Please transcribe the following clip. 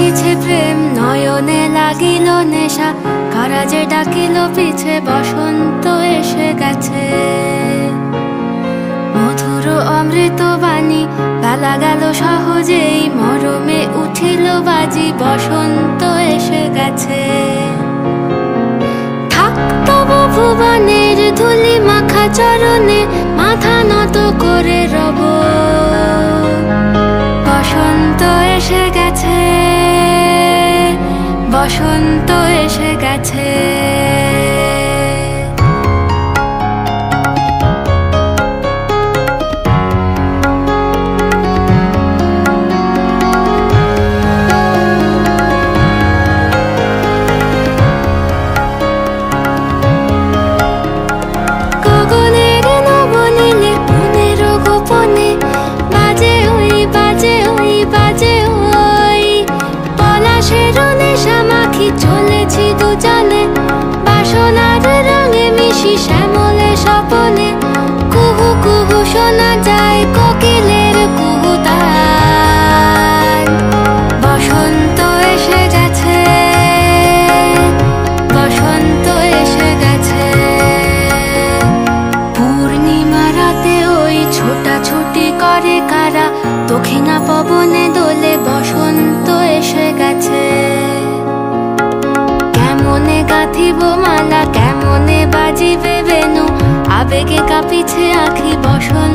দেখিছে প্রেম নয়নে লাগিল নেশা, কারা যে ডাকিল পিছে বসন্ত এসে গেছে। মধুর অমৃত বাণী বেলা গেল সহজেই, মরমে উঠিল বাজি বসন্ত এসে গেছে। থাক তবু ভুবনের ধুলি মাখা চরণে, মাথা নত করে রব। বসন্ত এসে গেছে, বসন্ত এসে গেছে। গগনের নবনীলে মনের গোপনে বাজে ওই বাজে ওই বাজে ওই। পলাশের নেশা মাখি চলেছি দুজনে, বাসনার রঙে মিশি শ্যামলে স্বপনে। কুহু কুহু শোনা যায় কোকিলের কুহুতান। বসন্ত এসে গেছে, বসন্ত এসে গেছে। পূর্ণিমা রাতে ওই ছোটাছুটি করে কারা, দক্ষিণা পবনে দোলে বসন্ত এসে গেছে। কেমনে গাঁথিব মালা, কেমনে বাজিবে বেনু, আবেগে কাঁপিছে আখি বসন্ত